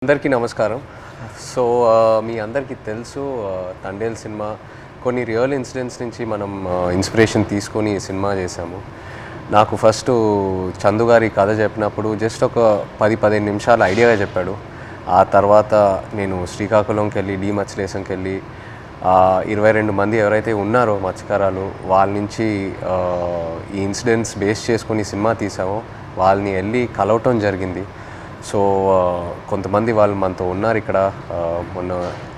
అందరికీ నమస్కారం. సో మీ అందరికీ తెలుసు తండేల్ సినిమా కొన్ని రియల్ ఇన్సిడెంట్స్ నుంచి మనం ఇన్స్పిరేషన్ తీసుకొని ఈ సినిమా చేశాము. నాకు ఫస్ట్ చందు గారి కథ చెప్పినప్పుడు జస్ట్ ఒక 10-15 నిమిషాలు ఐడియాగా చెప్పాడు. ఆ తర్వాత నేను శ్రీకాకుళంకి వెళ్ళి మత్స్యలేశంకి వెళ్ళి 22 మంది ఎవరైతే ఉన్నారో మత్స్యకారాలు వాళ్ళ నుంచి ఈ ఇన్సిడెంట్స్ బేస్ చేసుకొని సినిమా తీసామో వాళ్ళని వెళ్ళి కలవటం జరిగింది. సో కొంతమంది వాళ్ళు మనతో ఉన్నారు ఇక్కడ, మొన్న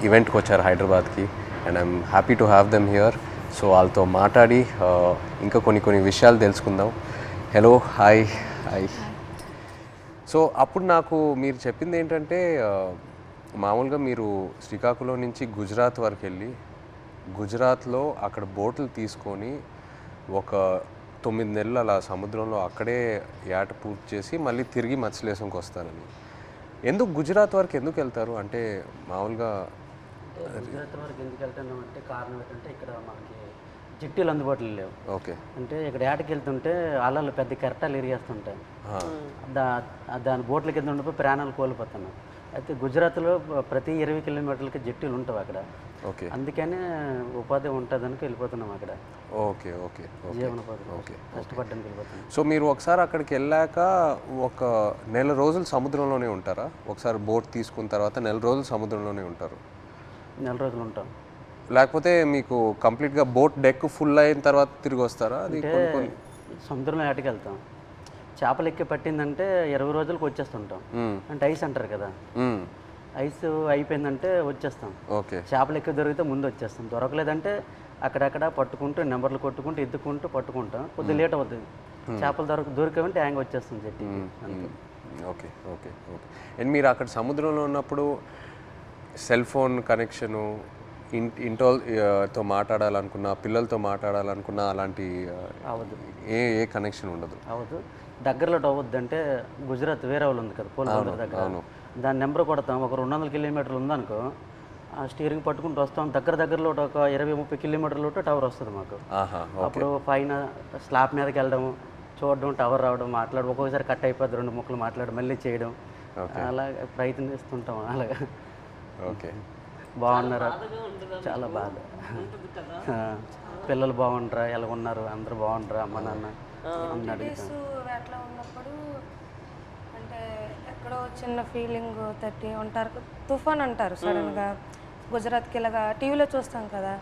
ఈవెంట్కి వచ్చారు హైదరాబాద్కి, and I'm happy to have them here. So వాళ్ళతో మాట్లాడి ఇంకా కొన్ని విషయాలు తెలుసుకుందాం. Hello, hi. సో అప్పుడు నాకు మీరు చెప్పింది ఏంటంటే మామూలుగా మీరు శ్రీకాకుళం నుంచి గుజరాత్ వరకు వెళ్ళి గుజరాత్లో అక్కడ బోట్లు తీసుకొని ఒక 9 నెలలు అలా సముద్రంలో అక్కడే ఏట పూర్తి చేసి మళ్ళీ తిరిగి మత్స్యలేశంకి వస్తారని. ఎందుకు గుజరాత్ వరకు ఎందుకు వెళ్తారు? అంటే మామూలుగా గుజరాత్ వరకు ఎందుకు వెళ్తున్నాం అంటే కారణం ఏంటంటే ఇక్కడ మనకి జట్టీలు అందుబాటులో లేవు. ఓకే. అంటే ఇక్కడ ఏటకి వెళ్తుంటే అలలు పెద్ద కెరటాలు ఇరిగేస్తుంటాయి. దాని బోట్ల కింద ఉండిపోయి ప్రాణాలు కోల్పోతున్నాం. అయితే గుజరాత్లో ప్రతి 20 కిలోమీటర్లకి జట్టీలు ఉంటాయి అక్కడ. ఓకే. అందుకనే ఉపాధి ఉంటుందని వెళ్ళిపోతున్నాం అక్కడ. ఓకే. జీవనోపాధి. ఓకే. కష్టపడడానికి వెళ్ళిపోతున్నాం. సో మీరు ఒకసారి అక్కడికి వెళ్ళాక ఒక నెల రోజులు సముద్రంలోనే ఉంటారా? ఒకసారి బోట్ తీసుకున్న తర్వాత నెల రోజులు సముద్రంలోనే ఉంటారు? నెల రోజులు ఉంటాం. లేకపోతే మీకు కంప్లీట్గా బోట్ డెక్ ఫుల్ అయిన తర్వాత తిరిగి వస్తారా? అది సముద్రంలో ఏటకి వెళ్తాం. చేపలు ఎక్కి పట్టిందంటే 20 రోజులకు వచ్చేస్తుంటాం. అంటే ఐస్ అంటారు కదా, ఐస్ అయిపోయిందంటే వచ్చేస్తాం. ఓకే. చేపలు ఎక్కి దొరికితే ముందు వచ్చేస్తాం. దొరకలేదంటే అక్కడక్కడ పట్టుకుంటూ నెంబర్లు కొట్టుకుంటూ ఎత్తుకుంటూ పట్టుకుంటాం. కొద్దిగా లేట్ అవుతుంది. చేపలు దొరికామంటే హ్యాంగ్ వచ్చేస్తుంది చెట్టు. ఓకే. అండ్ మీరు అక్కడ సముద్రంలో ఉన్నప్పుడు సెల్ ఫోన్ కనెక్షను, ఇంటోతో మాట్లాడాలనుకున్నా, పిల్లలతో మాట్లాడాలనుకున్నా అలాంటి అవ్వదు. ఏ కనెక్షన్ ఉండదు? అవ్వదు. దగ్గరలో అవ్వద్దు. అంటే గుజరాత్ వేరే వాళ్ళు ఉంది కదా పోలవరం దగ్గర, దాని నెంబర్ కొడతాం. ఒక 200 కిలోమీటర్లు ఉందనుకో, ఆ స్టీరింగ్ పట్టుకుంటూ వస్తాం. దగ్గరలో ఒక 20-30 కిలోమీటర్లు టవర్ వస్తుంది మాకు. అప్పుడు పైన స్లాబ్ మీదకి వెళ్ళడం, చూడడం, టవర్ రావడం, మాట్లాడడం. ఒక్కొక్కసారి కట్ అయిపోద్ది, 2 ముక్కలు మాట్లాడడం, మళ్ళీ చేయడం, అలా ప్రయత్నిస్తుంటాం. అలాగా. ఓకే. బాగున్నారా? చాలా బాగా. పిల్లలు బాగుంటారా? ఎలా ఉన్నారు? అందరూ బాగుంటారా? అమ్మ నాన్న అన్నాడు. అట్లా ఉన్నప్పుడు అంటే ఎక్కడో చిన్న ఫీలింగ్ తట్టి ఉంటారు. తుఫాన్ అంటారు సడన్గా. గుజరాత్కి ఇలాగా టీవీలో చూస్తాం కదా,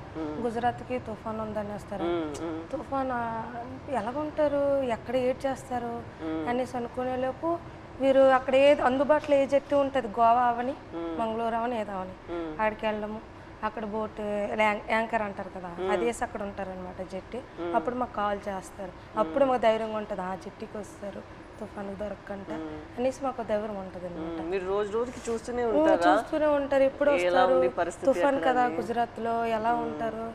గుజరాత్కి తుఫాన్ ఉందని వస్తారు. తుఫాన్ ఎలాగుంటారు, ఎక్కడ ఏడ్ చేస్తారు అనేసి అనుకునేలోపు వీరు అక్కడ ఏది అందుబాటులో ఏ జట్టు ఉంటుంది, గోవా అవని మంగళూరు అవని ఏదో అవని, ఆడికి వెళ్ళడము. అక్కడ బోట్ యాంకర్ అంటారు కదా, అదేసి అక్కడ ఉంటారనమాట జట్టి. అప్పుడు మాకు కాల్ చేస్తారు. అప్పుడు మాకు ధైర్యంగా ఉంటుంది, ఆ జట్టికి వస్తారు తుఫాను దొరకకంట అనేసి మాకు ధైర్యం ఉంటుంది అనమాట. మీరు రోజుకి చూస్తూనే ఉంటారు. ఎప్పుడు వస్తారు తుఫాన్ కదా, గుజరాత్లో ఎలా ఉంటారు,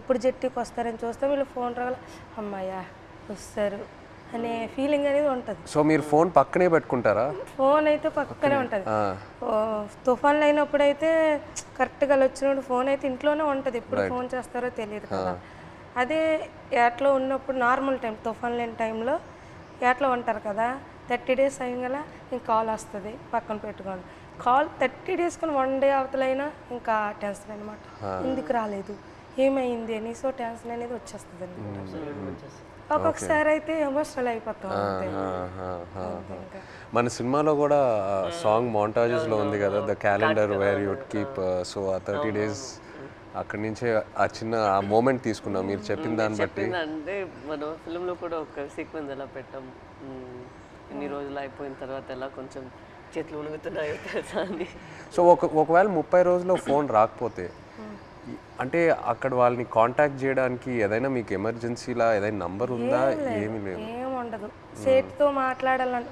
ఎప్పుడు జట్టికి వస్తారని చూస్తే వీళ్ళు ఫోన్ రావాలి, అమ్మాయ్యా వస్తారు అనే ఫీలింగ్ అనేది ఉంటుంది. సో మీరు ఫోన్ పక్కనే పెట్టుకుంటారా? ఫోన్ అయితే పక్కనే ఉంటుంది. తుఫాన్లు అయినప్పుడు అయితే కరెక్ట్గా వచ్చినప్పుడు ఫోన్ అయితే ఇంట్లోనే ఉంటుంది. ఎప్పుడు ఫోన్ చేస్తారో తెలియదు కదా. అదే ఏట్లో ఉన్నప్పుడు నార్మల్ టైం, తుఫాన్ లేని టైంలో ఏట్లో ఉంటారు కదా, 30 days అయ్యగల ఇంక కాల్ వస్తుంది, పక్కన పెట్టుకోండి. కాల్ 30 days కానీ 1 day అవతలైనా ఇంకా టెన్షన్ అనమాట. ఎందుకు రాలేదు, ఏమైంది అని. సో టెన్షన్ అనేది వచ్చేస్తుంది అనమాట. ఒక్కొక్కసారి అయితే ఎమోషనల్ అయిపోతాం. మన సినిమాలో కూడా సాంగ్ మోంటాజెస్లో ఉంది కదా, the calendar where you'd keep. So ఆ 30 days అక్కడి నుంచే ఆ చిన్న ఆ మూమెంట్ తీసుకున్నాం మీరు చెప్పిన దాన్ని బట్టి. అంటే మన ఫిల్మ్లో కూడా ఒక సీక్వెన్స్ ఎలా పెట్టాం, ఇన్ని రోజులు అయిపోయిన తర్వాత ఎలా కొంచెం చేతులు ఉణుగుతున్నాయో తెలుసా అని. సో ఒకవేళ 30 రోజుల్లో ఫోన్ రాకపోతే అంటే అక్కడ వాళ్ళని కాంటాక్ట్ చేయడానికి ఏదైనా మీకు ఎమర్జెన్సీలా ఏదైనా నంబర్ ఉందా? ఏమీ లేదు, ఏముండదు. సేట్తో మాట్లాడాలని,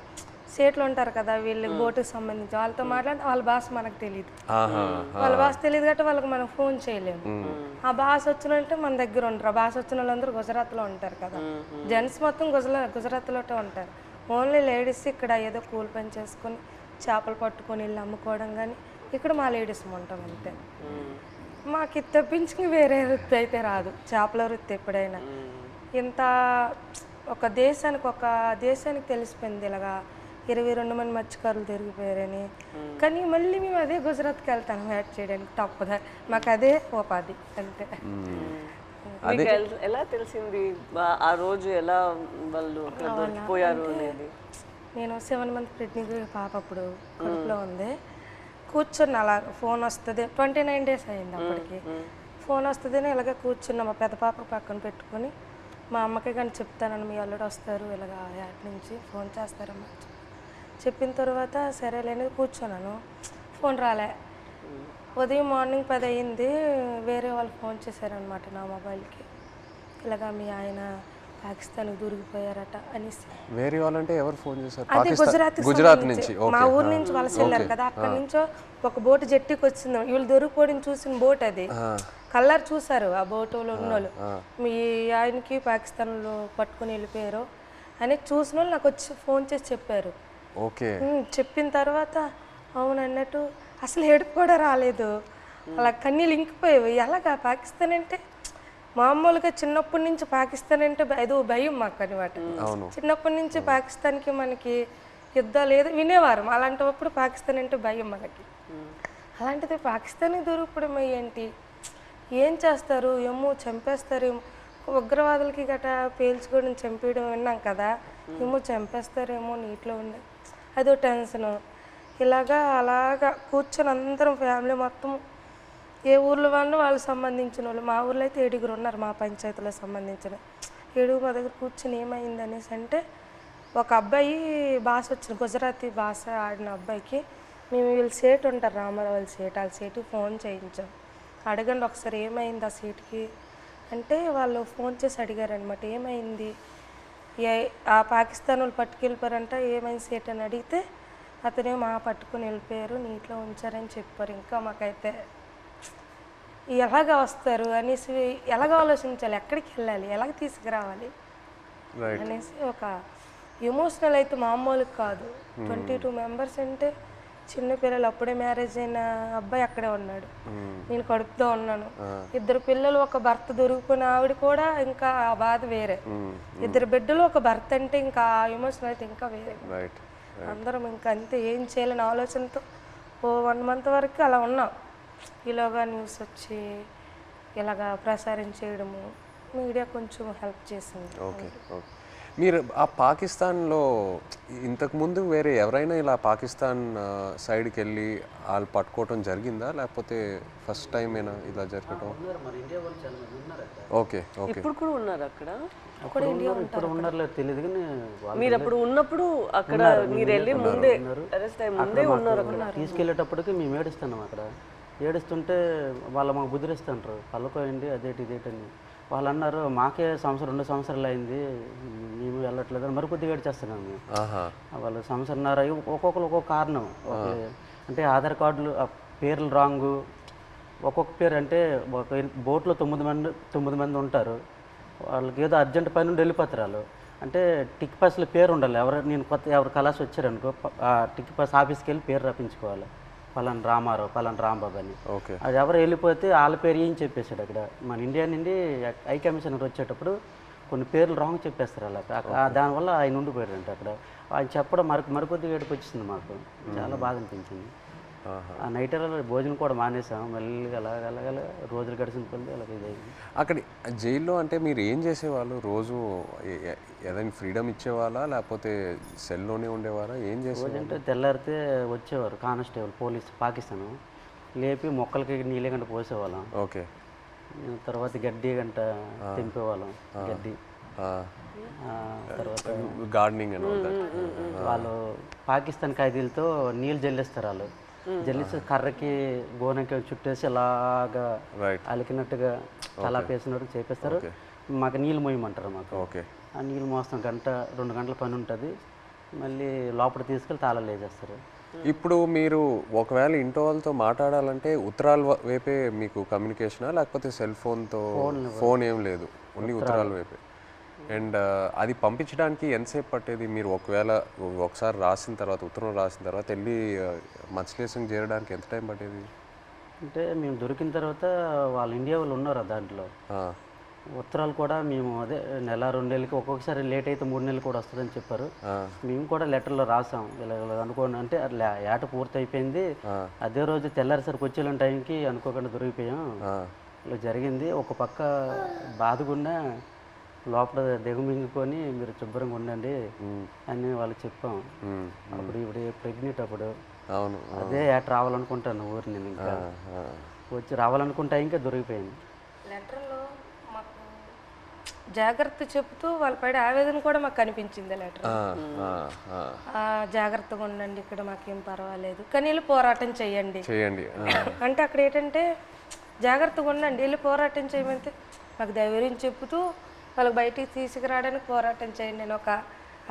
సేట్లు ఉంటారు కదా వీళ్ళకి బోటుకి సంబంధించి, వాళ్ళతో మాట్లాడి వాళ్ళ భాష మనకు తెలియదు. వాళ్ళ భాష తెలియదు కాబట్టి వాళ్ళకి మనం ఫోన్ చేయలేము. ఆ భాష వచ్చినంటే మన దగ్గర ఉంటారు. ఆ భాష వచ్చిన వాళ్ళందరూ గుజరాత్లో ఉంటారు కదా, జెంట్స్ మొత్తం గుజరాత్లో ఉంటారు. ఓన్లీ లేడీస్ ఇక్కడ ఏదో కూలి పని చేసుకొని చేపలు పట్టుకొని వెళ్ళి అమ్ముకోవడం, కానీ ఇక్కడ మా లేడీస్ ఉంటాం అంతే. మాకు ఇది తప్పించి వేరే వృత్తి అయితే రాదు, చేపల వృత్తి. ఎప్పుడైనా ఇంత ఒక దేశానికి తెలిసిపోయింది ఇలాగా 22 మంది మత్స్యకారులు దొరికిపోయారని. కానీ మళ్ళీ మేము అదే గుజరాత్కి వెళ్తాను వేట చేయడానికి, తప్పదా మాకు అదే ఉపాధి అంతే. మీకు ఎలా తెలిసింది ఆ రోజు ఎలా వాళ్ళు అక్కడ దొరికిపోయారు అనేది? నేను 7 మంత్ ప్రెగ్నెంట్ పాప అప్పుడు కడుపులో ఉంది. కూర్చున్న అలా ఫోన్ వస్తుంది, 29 days అయింది అప్పటికి. ఫోన్ వస్తుందని ఇలాగ కూర్చున్నా, మా పెద్ద పాప పక్కన పెట్టుకొని. మా అమ్మకి కానీ చెప్తానని, మీ అల్లుడు వస్తారు ఇలాగ యాడ్ నుంచి ఫోన్ చేస్తారమ్మా చెప్పిన తర్వాత సరేలేని కూర్చున్నాను. ఫోన్ రాలే. ఉదయం మార్నింగ్ 10 అయింది, వేరే వాళ్ళు ఫోన్ చేశారనమాట నా మొబైల్కి, ఇలాగ మీ ఆయన పాకిస్తాన్కి దొరికిపోయారట అనేసి. వేరే వాళ్ళంటే ఎవరు ఫోన్ చేశారు? అది గుజరాత్ నుంచి, మా ఊరు నుంచి వలస వెళ్ళారు కదా, అక్కడ నుంచో ఒక బోటు జట్టికి వచ్చింది. వీళ్ళు దొరికిపోవడం చూసిన బోట్ అది, కలర్ చూసారు ఆ బోటులో ఉన్న వాళ్ళు, మీ ఆయనకి పాకిస్తాన్లో పట్టుకుని వెళ్ళిపోయారు అని చూసిన వాళ్ళు నాకు వచ్చి ఫోన్ చేసి చెప్పారు. ఓకే. చెప్పిన తర్వాత అవును అన్నట్టు అసలు ఏడుపు కూడా రాలేదు, అలా కన్నీళ్ళు ఇంకిపోయేవి. ఎలాగా పాకిస్తాన్ అంటే మామూలుగా చిన్నప్పటి నుంచి పాకిస్తాన్ అంటే ఏదో భయం మాకు అనమాట. చిన్నప్పటి నుంచి పాకిస్తాన్కి మనకి యుద్ధాలు ఏదో వినేవారు, అలాంటప్పుడు పాకిస్తాన్ అంటే భయం మనకి. అలాంటిది పాకిస్తాన్కి దొరికిపోవడం ఏంటి, ఏం చేస్తారు ఏమో, చంపేస్తారేమో, ఉగ్రవాదులకి గట్రా పేల్చుకోవడం చంపేయడం విన్నాం కదా, ఏమో చంపేస్తారేమో నీటిలో ఉండే అదో టెన్షను. అలాగా కూర్చొని అందరం ఫ్యామిలీ మొత్తం, ఏ ఊర్లో వాళ్ళకి సంబంధించిన వాళ్ళు, మా ఊర్లో అయితే 7 ఉన్నారు, మా పంచాయతీలో సంబంధించిన 7 మా దగ్గర కూర్చొని ఏమైంది అనేసి అంటే, ఒక అబ్బాయి భాష వచ్చిన గుజరాతీ భాష ఆడిన అబ్బాయికి మేము వీళ్ళు సేటు ఉంటారు రామారావు వాళ్ళ సేటు, వాళ్ళ సేటుకి ఫోన్ చేయించాం. అడగండి ఒకసారి ఏమైంది ఆ సీటుకి అంటే, వాళ్ళు ఫోన్ చేసి అడిగారనమాట ఏమైంది, ఆ పాకిస్తాన్ వాళ్ళు పట్టుకెళ్ళిపోయారంట, ఏమైంది సేట్ అని అడిగితే అతనేమో పట్టుకుని వెళ్ళిపోయారు, నీటిలో ఉంచారని చెప్పారు. ఇంకా మాకైతే ఎలాగ వస్తారు అనేసి, ఎలాగ ఆలోచించాలి, ఎక్కడికి వెళ్ళాలి, ఎలాగ తీసుకురావాలి అనేసి ఒక ఎమోషనల్ అయితే మామూలుగా కాదు. 22 మెంబర్స్ అంటే చిన్నపిల్లలు, అప్పుడే మ్యారేజ్ అయిన అబ్బాయి అక్కడే ఉన్నాడు, నేను కడుపుతో ఉన్నాను, 2 పిల్లలు, ఒక భర్త దొరికిపోయిన ఆవిడ కూడా ఇంకా ఆ బాధ వేరే, 2 బిడ్డలు ఒక భర్త అంటే ఇంకా ఆ ఎమోషన్ అయితే ఇంకా వేరే. అందరం ఇంకా అంతే, ఏం చేయాలని ఆలోచనతో 1 month వరకు అలా ఉన్నాం. ఇలాగా న్యూస్ వచ్చి ఇలాగా ప్రసారం చేయడము, మీడియా కొంచెం హెల్ప్ చేసింది. ఓకే. ఓకే. మీరు ఆ పాకిస్తాన్లో ఇంతకుముందు వేరే ఎవరైనా ఇలా పాకిస్తాన్ సైడ్కి వెళ్ళి వాళ్ళు పట్టుకోవటం జరిగిందా, లేకపోతే ఫస్ట్ టైం ఏనా ఇలా జరగటం? ఓకే. ఓకే. ఇప్పుడు కూడా ఉన్నారు అక్కడ? ఇప్పుడు ఉన్నారో తెలియదు కానీ మీరు అప్పుడు ఉన్నప్పుడు అక్కడ మీరు వెళ్ళి ముందే అరెస్ట్ అయ్యి ముందే ఉన్నారు అక్కడ. తీసుకెళ్ళేటప్పటికి మేము ఏడుస్తున్నాం అక్కడ. ఏడుస్తుంటే వాళ్ళు మాకు బుద్ధిరిస్తుంటారు, పళ్ళకోయండి అదేటి ఇదేటని. వాళ్ళు అన్నారు మాకే 2 సంవత్సరాలు అయింది మేము వెళ్ళట్లేదు అని మరికొద్దిగా ఏడ్చేస్తున్నాం మేము. వాళ్ళు 1.5 సంవత్సరాలు ఒక్కొక్కరు ఒక్కొక్క కారణం. అంటే ఆధార్ కార్డులు పేర్లు రాంగు, ఒక్కొక్క పేరు అంటే ఒక బోట్లో 9 మంది ఉంటారు, వాళ్ళకి ఏదో అర్జెంట్ పని నుండి వెళ్ళిపోతారు వాళ్ళు. అంటే టిక్ పాస్లో పేరు ఉండాలి, నేను ఎవరు కలాసి వచ్చారనుకో ఆ టిక్ పాస్ ఆఫీస్కి వెళ్ళి పేరు రప్పించుకోవాలి, పలానా రామారావు పలానా రాంబాబు అని. అది ఎవరు వెళ్ళిపోతే వాళ్ళ పేరు ఏం చెప్పేశాడు అక్కడ. మన ఇండియా నుండి హై కమిషనర్ వచ్చేటప్పుడు కొన్ని పేర్లు రాంగ్ చెప్పేస్తారు అలా, దానివల్ల ఆయన ఉండిపోయారంట అక్కడ. ఆయన చెప్పడం మరికొద్దిగా ఏడుపు వచ్చింది మాకు, చాలా బాధ అనిపించింది. ఆ నైట్ భోజనం కూడా మానేసాం, మళ్ళీ అలాగ రోజులు గడిచిన కొద్ది అలాగే ఇదైంది. అక్కడ జైల్లో అంటే మీరు ఏం చేసేవాళ్ళు రోజు? ఏదైనా ఫ్రీడమ్ ఇచ్చేవాళ్ళా లేకపోతే సెల్లోనే ఉండేవారా, ఏం చేసేవారు? అంటే తెల్లారితే వచ్చేవారు కానిస్టేబుల్ పోలీస్ పాకిస్తాను, లేపి మొక్కలకి నీళ్ళ గంట పోసేవాళ్ళం. ఓకే. తర్వాత గడ్డి గంట తెంపేవాళ్ళం, గడ్డి. తర్వాత గార్డెనింగ్ అని వాళ్ళు పాకిస్తాన్ ఖైదీలతో నీళ్ళు జల్లిస్తారు, వాళ్ళు జల్లిస్తే కర్రకి గోనకి చుట్టేసి అలాగా అలికినట్టుగా తలా పేసినట్టు చేపిస్తారు. మాకు నీళ్ళు మోయమంటారు మాకు. ఓకే. ఆ నీళ్ళు మోస్తాం, 1-2 గంటల పని ఉంటుంది, మళ్ళీ లోపల తీసుకెళ్ళి తాళాలు వేసేస్తారు. ఇప్పుడు మీరు ఒకవేళ ఇంట్లో వాళ్ళతో మాట్లాడాలంటే ఉత్తరాల వైపే మీకు కమ్యూనికేషనా, లేకపోతే సెల్ ఫోన్తో? ఫోన్ ఏం లేదు, ఓన్లీ ఉత్తరాల వైపే. అండ్ అది పంపించడానికి ఎంతసేపు పట్టేది? మీరు ఒకసారి రాసిన తర్వాత, ఉత్తరం రాసిన తర్వాత వెళ్ళి మత్స్యలేశంకి చేరడానికి ఎంత టైం పట్టేది? అంటే మేము దొరికిన తర్వాత వాళ్ళు ఇండియా వాళ్ళు ఉన్నారు దాంట్లో, ఉత్తరాలు కూడా మేము అదే నెల 2 నెలలకి ఒక్కొక్కసారి లేట్ అయితే 3 నెలలు కూడా వస్తుందని చెప్పారు. మేము కూడా లెటర్లో రాసాం ఇలా అనుకోండి అంటే ఏట పూర్తి అయిపోయింది, అదే రోజు తెల్లారిసరికి వచ్చే టైంకి అనుకోకుండా దొరికిపోయాం, ఇలా జరిగింది. ఒక పక్క బాధగున్నా లోపల దిగమింగుకొని మీరు శుభ్రంగా ఉండండి అని వాళ్ళకి చెప్పాం. అప్పుడు ఇప్పుడు ప్రెగ్నెంట్ అప్పుడు అవును అదే ఏట రావాలనుకుంటాను ఊరు నేను ఇంకా వచ్చి రావాలనుకుంటా ఇంకా దొరికిపోయింది. లెటర్లో మాకు జాగ్రత్త చెప్తూ వాళ్ళ పైన ఆవేదన కూడా మాకు కనిపించింది లెటర్. జాగ్రత్తగా ఉండండి, ఇక్కడ మాకేం పర్వాలేదు కానీ వెళ్ళి పోరాటం చేయండి అంటే అక్కడ ఏంటంటే జాగ్రత్తగా ఉండండి వెళ్ళి పోరాటం చేయమంటే మాకు ధైర్యం చెప్తూ వాళ్ళకి బయటికి తీసుకురావడానికి పోరాటం చేయండి నేను ఒక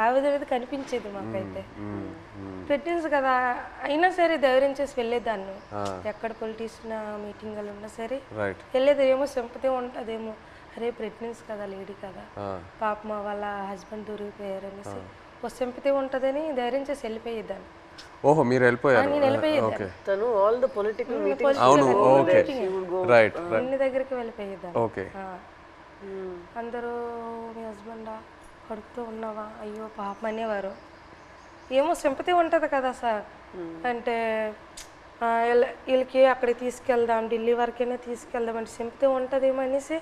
ఆవేదన అనేది కనిపించేది మాకైతే. ప్రెగ్నెన్సీ కదా అయినా సరే ధైర్యం చేసి వెళ్ళేదాన్ని, ఎక్కడ పొలిటీషియన్ మీటింగ్లు ఉన్నా సరే వెళ్ళేది. ఏమో సింపతి ఉంటుందేమో, అరే ప్రెగ్నెన్సీ కదా లేడీ కదా పాప వాళ్ళ హస్బెండ్ దొరికిపోయారు అనేసి ఒక సింపతి ఉంటుందని ధైర్యం చేసి వెళ్ళిపోయేదాన్ని. ఓహో మీరు వెళ్ళిపోయారు. నేను వెళ్ళిపోయేదాన్ని, తను ఆల్ ద పొలిటికల్ అన్ని దగ్గరికి వెళ్ళిపోయేదాన్ని. అందరూ మీ హస్బెండా కడుపుతూ ఉన్నావా అయ్యో పాపం అనేవారు. ఏమో సింపతి ఉంటుంది కదా సార్, అంటే వీళ్ళకి అక్కడికి తీసుకెళ్దాం ఢిల్లీ వరకైనా తీసుకెళ్దాం అంటే సింపతి ఉంటుందేమో అనేసి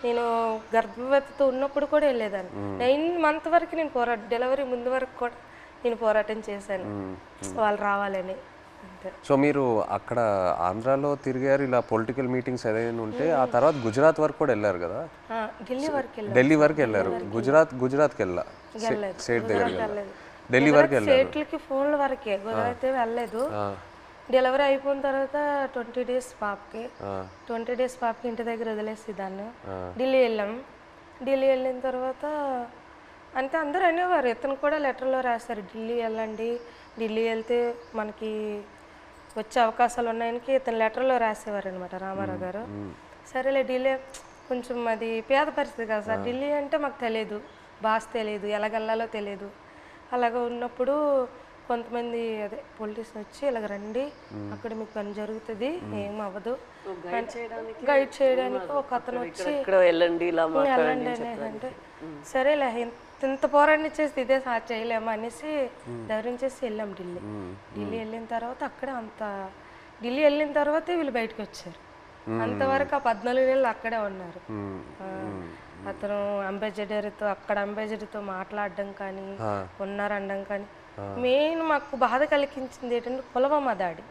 నేను గర్భవతితో ఉన్నప్పుడు కూడా వెళ్ళేదాన్ని. 9 months వరకు నేను డెలివరీ ముందు వరకు కూడా నేను పోరాటం చేశాను వాళ్ళు రావాలని. సో మీరు అక్కడ ఆంధ్రాలో తిరిగారు ఇలా పొలిటికల్ మీటింగ్స్ ఏదైనా ఉంటే, ఆ తర్వాత గుజరాత్ వరకు కూడా వెళ్ళారు కదా? ఢిల్లీ వరకు వెళ్ళారు. గుజరాత్కి వెళ్ళా స్టేట్ దగ్గర ఢిల్లీ వరకు వెళ్ళారు. స్టేట్లకి ఫోన్ల వరకే, గుజరాత్ వెళ్ళలేదు. డెలివరీ అయిపోయిన తర్వాత 20 days పాపకి ఇంటి దగ్గర వదిలేసి దాన్ని ఢిల్లీ వెళ్ళాం. ఢిల్లీ వెళ్ళిన తర్వాత అంటే అందరూ అనేవారు, ఇతను కూడా లెటర్లో రాశారు ఢిల్లీ వెళ్ళండి, ఢిల్లీ వెళ్తే మనకి వచ్చే అవకాశాలు ఉన్నాయని ఇతను లెటర్లో రాసేవారు అనమాట రామారావు గారు. సరేలే ఢిల్లీ కొంచెం అది పేద పరిస్థితి కదా సార్, ఢిల్లీ అంటే మాకు తెలియదు, భాష తెలియదు, ఎలాగెళ్ళాలో తెలియదు. అలాగ ఉన్నప్పుడు కొంతమంది అదే పొలిటీషియన్ వచ్చి ఇలాగ రండి అక్కడ మీకు పని జరుగుతుంది ఏం అవ్వదు గైడ్ చేయడానికి ఒక అతను వచ్చి వెళ్ళండి అంటే సరేలే ఇంత పోరాటం చేసి ఇదే చేయలేమా అనేసి ధైర్యం చేసి వెళ్ళాం ఢిల్లీ వెళ్ళిన తర్వాత అక్కడే ఢిల్లీ వెళ్ళిన తర్వాతే వీళ్ళు బయటకు వచ్చారు. అంతవరకు ఆ 14 నెలలు అక్కడే ఉన్నారు. అతను అంబాసిడర్తో అక్కడ అంబాసిడర్తో మాట్లాడడం కానీ ఉన్నారనడం కానీ. మెయిన్ మాకు బాధ కలిగించింది ఏంటంటే పుల్వామా దాడి.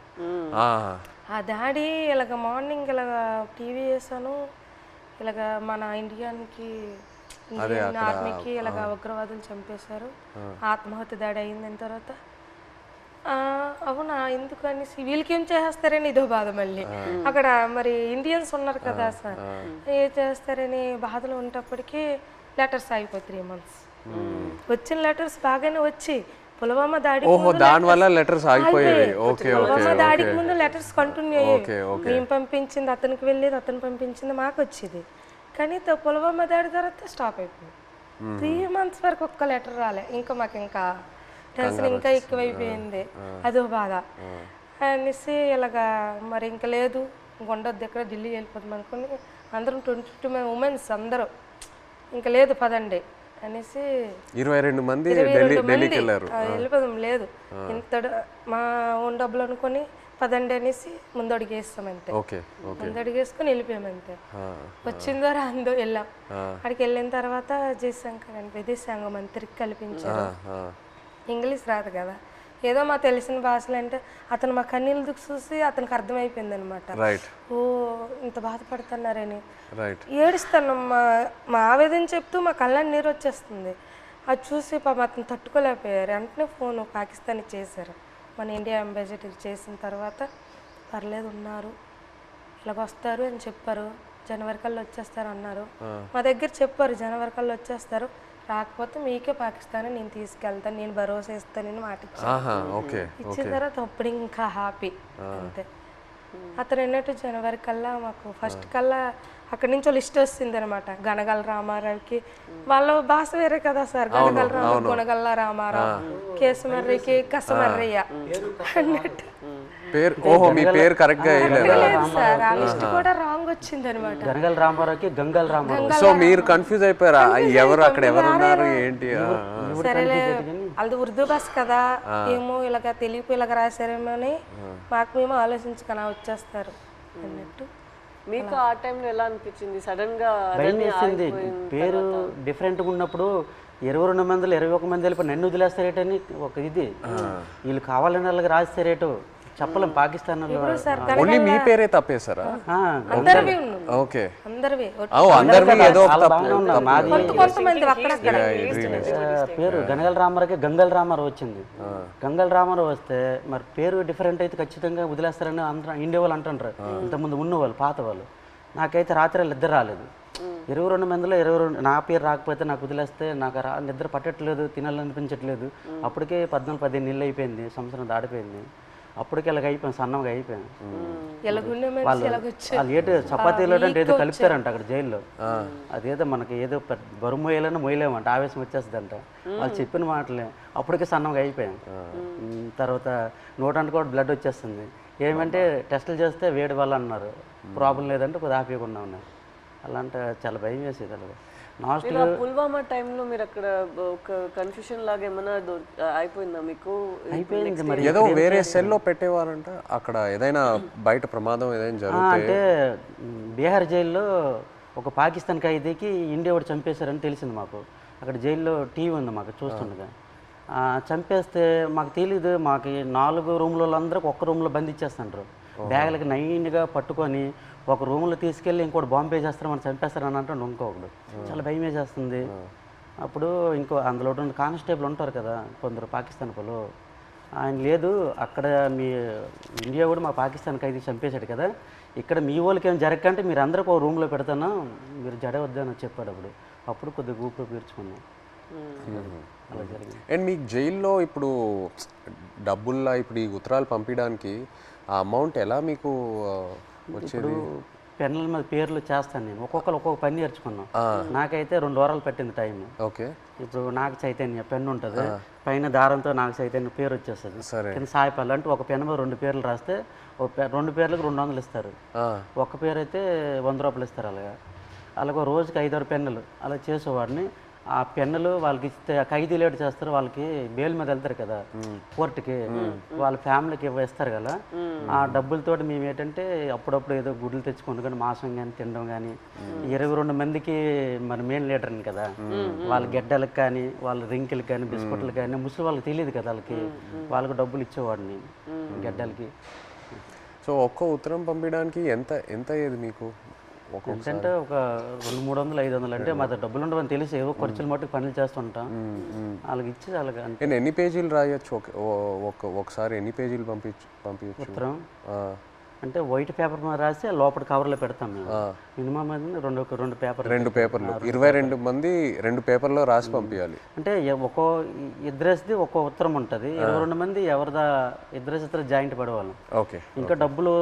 ఆ దాడి ఇలాగ మార్నింగ్ ఇలాగ టీవీ వేసాను, ఇలాగ మన ఇండియన్ ఆర్మీకి ఇలాగ ఉగ్రవాదులు చంపేశారు, ఆత్మహత్య దాడి అయిన తర్వాత అవునా ఎందుకు అనేసి వీళ్ళకేం చేస్తారని ఇదో బాధ. మళ్ళీ అక్కడ మరి ఇండియన్స్ ఉన్నారు కదా సార్, ఏం చేస్తారని బాధలు ఉన్నప్పటికీ లెటర్స్ అయిపోయి 3 months. వచ్చిన లెటర్స్ బాగానే వచ్చి పుల్వామా దాడికి ముందు లెటర్స్ కంటిన్యూ అయ్యాయి. మేము పంపించింది అతనికి వెళ్ళేది, అతను పంపించింది మాకు వచ్చేది. కానీ పుల్వామా దాడి తర్వాత స్టాప్ అయిపోయింది. 3 months వరకు ఒక్క లెటర్ రాలే. ఇంకా మాకు ఇంకా టెన్షన్ ఇంకా ఎక్కువైపోయింది, అదో బాధ అనేసి ఇలాగా మరి ఇంకా లేదు ఉండొద్దు ఎక్కడ ఢిల్లీ వెళ్ళిపోతాం అనుకుని అందరం 22 ఉమెన్స్ అందరూ ఇంకా లేదు పదండి అనేసి 22 మంది వెళ్ళిపోదాం లేదు ఇంత మా ఓన్ డబ్బులు అనుకుని పదండి అనేసి ముందడుగేస్తాం అంతే. ముందడుగేసుకుని వెళ్ళిపోయాం అంతే. వచ్చిన ద్వారా అందో వెళ్ళాం. అక్కడికి వెళ్ళిన తర్వాత జయశంకర్ అని విదేశాంగ మంత్రికి కల్పించారు. ఇంగ్లీష్ రాదు కదా, ఏదో మా తెలిసిన భాషలు అంటే అతను మా కన్నీళ్ళు చూసి అతనికి అర్థమైపోయింది అనమాట. ఓ ఇంత బాధపడుతున్నారని ఏడుస్తాను. మా ఆవేదన చెప్తూ మా కళ్ళని నీరు వచ్చేస్తుంది. అది చూసి పాపం అతను తట్టుకోలేకపోయారు. వెంటనే ఫోన్ పాకిస్తాన్ చేశారు. మన ఇండియా అంబాసిడర్ చేసిన తర్వాత పర్లేదు ఉన్నారు ఇలాగ వస్తారు అని చెప్పారు. జనవరి కల్లా వచ్చేస్తారు అన్నారు. మా దగ్గర చెప్పారు జనవరి కల్లా వచ్చేస్తారు, రాకపోతే మీకే పాకిస్తాన్ నేను తీసుకెళ్తాను, నేను భరోసా ఇస్తానని మాట ఇచ్చిన తర్వాత అప్పుడు ఇంకా హ్యాపీ అంతే. అతను అన్నట్టు జనవరి కల్లా మాకు ఫస్ట్ కల్లా అక్కడి నుంచి లిస్ట్ వస్తుంది అనమాట. గనగల రామారావుకి వాళ్ళ భాష వేరే కదా సార్, గనగల రామారావు, గుణగల్ల రామారావు, కేసమర్రికి కసమర్రయ్య అన్నట్టు పేరు ఓహో మీ పేరు కరెక్ట్గా వేయలేదా? లేదు సార్, ఆ లిస్ట్ కూడా రాంగ్ వచ్చింది అనమాట. గనగల రామారావుకి గంగల్ రామారావు. సో మీరు కన్ఫ్యూజ్ అయిపోయారా ఎవరు అక్కడ ఎవరు ఉన్నారు ఏంటి? సరేలే అది ఉర్దూ బస్ కదా, ఏమో ఇలాగ తెలియపు ఇలాగ రాశారేమో అని మాకు మేము ఆలోచించుకొని వచ్చేస్తారు అన్నట్టు. మీకు ఆ టైంలో ఎలా అనిపించింది? సడన్ గా భయం వేసింది. పేరు డిఫరెంట్గా ఉన్నప్పుడు 22 మందిలో 21 మంది వెళ్ళిపోయి నన్ను వదిలేస్తారేటని ఒక ఇది, వీళ్ళు కావాలని వాళ్ళకి రాస్తారేటో చెప్పలేం. పాకిస్తాన్ ఓన్లీ మీ పేరే తప్పేశారా? అందరివి ఉన్నాం, ఓకే అందరివి అందరివి ఏదో ఒక మాది కొంతమంది అక్కడక్కడ పేరు గనగల రామారావుకి గంగల్ రామారావు వచ్చింది. గంగల్ రామారావు వస్తే మరి పేరు డిఫరెంట్ అయితే ఖచ్చితంగా వదిలేస్తారని అందరూ ఇండియా వాళ్ళు అంటుంటారు, ఇంతకుముందు ఉన్నవాళ్ళు పాత వాళ్ళు. నాకైతే రాత్రి ఇద్దరు రాలేదు. 22 మందిలో 22 నా పేరు రాకపోతే నాకు వదిలేస్తే నాకు నిద్ర పట్టట్లేదు, తినాలనిపించట్లేదు. అప్పటికే 14-15 నెలలు అయిపోయింది, సంవత్సరం దాటిపోయింది. అప్పటికి ఇలాగ అయిపోయాను, సన్నంగా అయిపోయాను. వాళ్ళు ఏదో చపాతీలో అంటే ఏదో కలుపుతారంట అక్కడ జైల్లో, అదేదో మనకి ఏదో బరువు మోయాలని మోయలేమంట, ఆవేశం వచ్చేస్తుందంట. వాళ్ళు చెప్పిన మాటలే అప్పటికే సన్నంగా అయిపోయాను. తర్వాత నోటానికి కూడా బ్లడ్ వచ్చేస్తుంది. ఏమంటే టెస్టులు చేస్తే వేడి వల్ల అన్నారు, ప్రాబ్లం లేదంటే కొద్దిగా ఆపేయకుండా ఉన్నారు. అలాంటి చాలా భయం వేసేది. అలాగే పుల్వామా టైంలో మీరు అక్కడ ఒక కన్ఫ్యూషన్ లాగా ఏమైనా అయిపోయిందా మీకు? అయిపోయింది మరి. ఏదో వేరే సెల్లో పెట్టేవారంట అక్కడ, ఏదైనా బయట ప్రమాదం ఏదైనా జరిగితే. అంటే బీహార్ జైల్లో ఒక పాకిస్తాన్ ఖైదీకి ఇండియా వాడు చంపేశారని తెలిసింది మాకు. అక్కడ జైల్లో టీవీ ఉంది మాకు చూస్తుండగా. చంపేస్తే మాకు తెలీదు, మాకు 4 రూమ్లలో అందరికి ఒక్క రూమ్లో బంధించేస్తుంటారు. బ్యాగులకి నైన్గా పట్టుకొని ఒక రూమ్లో తీసుకెళ్ళి ఇంకోటి బాంబు వేసేస్తారు, మనం చంపేస్తారని అంటే ఇంకొకడు. చాలా భయం వేసేస్తుంది. అప్పుడు ఇంకో అందులో రెండు కానిస్టేబుల్ ఉంటారు కదా కొందరు పాకిస్తాన్ వాళ్ళు, ఆయన లేదు అక్కడ మీ ఇండియా కూడా మా పాకిస్తాన్ ఖైదీ చంపేశాడు కదా, ఇక్కడ మీ వాళ్ళకి ఏం జరగకంటే మీరు అందరికి ఒక రూమ్లో పెడతాను, మీరు జడవద్దని చెప్పాడు. అప్పుడు కొద్దిగా ఊపిరి పీల్చుకున్నాం. అలా జరిగింది. అండ్ మీకు జైల్లో ఇప్పుడు డబ్బుల్లా ఇప్పుడు ఈ ఉత్తరాలు పంపించడానికి ఆ అమౌంట్ ఎలా మీకు వచ్చేది? పెన్నుల మీద పేర్లు చేస్తాను నేను, ఒక్కొక్కరు ఒక్కొక్క పని నేర్చుకున్నాం. నాకైతే 2 వారాలు పట్టింది టైం. ఓకే. ఇప్పుడు నాకు చైతన్య పెన్ను ఉంటుంది, పైన దారంతో నాకు చైతన్య పేరు వచ్చేస్తుంది. కింద సాయిపల్లి అంటే ఒక పెన్ను మీద 2 పేర్లు రాస్తే 2 పేర్లకు 200 ఇస్తారు. ఒక పేరు అయితే 100 రూపాయలు ఇస్తారు. అలాగే రోజుకి 5-6 పెన్నులు అలా చేసేవాడిని. ఆ పెన్నులు వాళ్ళకి ఇస్తే ఖైదీ లేట్ చేస్తారు, వాళ్ళకి బెయిల్ మీద వెళ్తారు కదా కోర్టుకి, వాళ్ళ ఫ్యామిలీకి ఇస్తారు కదా. ఆ డబ్బులతో మేము ఏంటంటే అప్పుడప్పుడు ఏదో గుడ్లు తెచ్చుకొని కానీ మాంసం కానీ తినడం కానీ, 22 మందికి మరి మెయిన్ లీడర్ని కదా, వాళ్ళ గెడ్డలకు కానీ వాళ్ళ రింకిలకు కానీ బిస్కెట్లకు కానీ ముసలి వాళ్ళకి తెలియదు కదా, వాళ్ళకి డబ్బులు ఇచ్చేవాడిని గెడ్డలకి. సో ఒక్క ఉత్తరం పంపించడానికి ఎంత అయ్యేది మీకు? అంటే ఒక 200-300-500 అంటే మా డబ్బులు ఉండవని తెలిసి ఏవో ఖర్చులు మట్టుకు పనులు చేస్తుంటాం. వాళ్ళకి ఇచ్చి అలాగే. అంటే ఎన్ని పేజీలు రాయొచ్చు ఒకసారి? ఎన్ని పేజీలు పంపించచ్చు ఉత్తరం? అంటే వైట్ పేపర్ మీద రాసి లోపల కవర్లో పెడతాం మేము. మినిమం రెండు పేపర్లు 22 మంది 2 పేపర్లో రాసి పంపించాలి. అంటే ఒక్కో ఇద్దరేసిది ఒక్కో ఉత్తరం ఉంటుంది. 22 మంది ఎవరిదా ఇద్దరు జాయింట్ పడేవాళ్ళం. ఓకే. ఇంకా డబ్బులు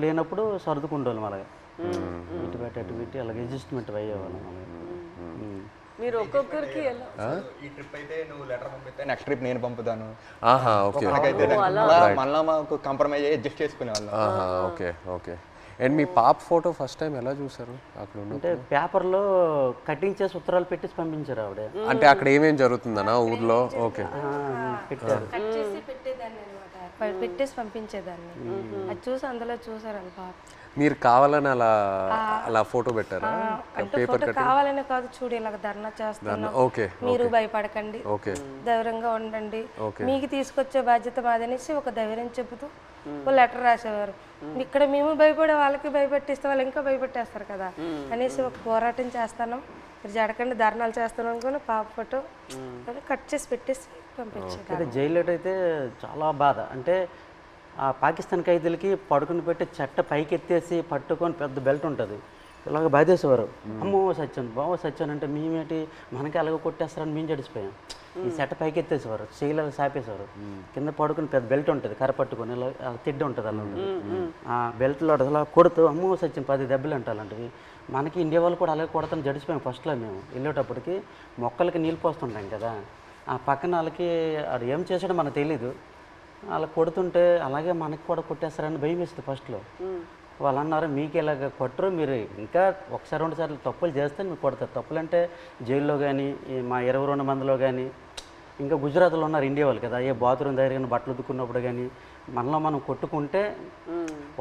లేనప్పుడు సర్దుకుండేవాళ్ళం. అలాగే ఇటు పెట్టి అలాగే అడ్జస్ట్మెంట్ అయ్యేవాళ్ళం. మీరు ఒక్కొక్కరికి ఈ ట్రిప్ అయితే నువ్వు లెటర్ పంపిస్తే నెక్స్ట్ ట్రిప్ నేను పంపుతాను. మళ్ళీ మాకు కాంప్రమైజ్ అయ్యి అడ్జస్ట్ చేసుకునేవాళ్ళం. ఓకే. అండ్ మీ పాప ఫోటో ఫస్ట్ టైం ఎలా చూసారు అక్కడ? అంటే పేపర్లో కటింగ్ చేసి ఉత్తరాలు పెట్టేసి పంపించారు ఆవిడ. అంటే అక్కడ ఏమేం జరుగుతుందన్నా ఊర్లో? ఓకే. పెట్టారు, పెట్టేసి పంపించేదాన్ని. అది చూసి అందులో చూసారు పాప. మీరు కావాలని అలా ఫోటో పెట్టారా? అంటే ఫోటో కావాలనే కాదు, చూడు ఇలాగ ధర్నా చేస్తున్నాం, మీరు భయపడకండి, ధైర్యంగా ఉండండి, మీకు తీసుకొచ్చే బాధ్యత మాదనేసి ఒక ధైర్యం చెబుతూ లెటర్ రాసేవారు. ఇక్కడ మేము భయపడే వాళ్ళకి భయపెట్టిస్తే వాళ్ళు ఇంకా భయపెట్టేస్తారు కదా అనేసి ఒక పోరాటం చేస్తాను, మీరు జడకండి ధర్నాలు చేస్తాను అనుకుని పాప ఫోటో కట్ చేసి పెట్టేసి పంపించారు. జైల్లో అయితే చాలా బాధ. అంటే ఆ పాకిస్తాన్ ఖైదీలకి పడుకుని పెట్టి చెట్ట పైకి ఎత్తేసి పట్టుకొని పెద్ద బెల్ట్ ఉంటుంది, ఇలాగ బాధేసేవారు. అమ్మో సచ్చాను బావ సచ్చాను అంటే మేమేంటి మనకి అలాగ కొట్టేస్తారని మేము జడిసిపోయాం. ఈ చెట్ట పైకి ఎత్తేసేవారు, చేయలేదు సాపేసేవారు. కింద పడుకుని పెద్ద బెల్ట్ ఉంటుంది, కర్ర పట్టుకొని ఇలా తిడ్డ ఉంటుంది అలా ఉంటుంది. ఆ బెల్ట్లో అలా కొడుతూ అమ్మో సచ్చాను 10 దెబ్బలు అంటే అలాంటివి. మనకి ఇండియా వాళ్ళు కూడా అలాగే కొడతాను జడిసిపోయాం. ఫస్ట్లో మేము వెళ్ళేటప్పటికి మొక్కలకి నీళ్ళు పోస్తుంటాం కదా, ఆ పక్కన వాళ్ళకి అది ఏం చేసాడో మనకు తెలీదు. అలా కొడుతుంటే అలాగే మనకి కూడా కొట్టేస్తారని భయం వేస్తుంది ఫస్ట్లో. వాళ్ళు అన్నారు మీకు ఇలాగ కొట్టరు, మీరు ఇంకా ఒకసారి 2 సార్లు తప్పులు చేస్తే మీకు కొడతారు. తప్పులు అంటే జైల్లో కానీ మా 22 మందిలో కానీ ఇంకా గుజరాత్లో ఉన్నారు ఇండియా వాళ్ళు కదా, ఏ బాత్రూమ్ దగ్గర కానీ బట్టలు ఉతుక్కున్నప్పుడు కానీ మనలో మనం కొట్టుకుంటే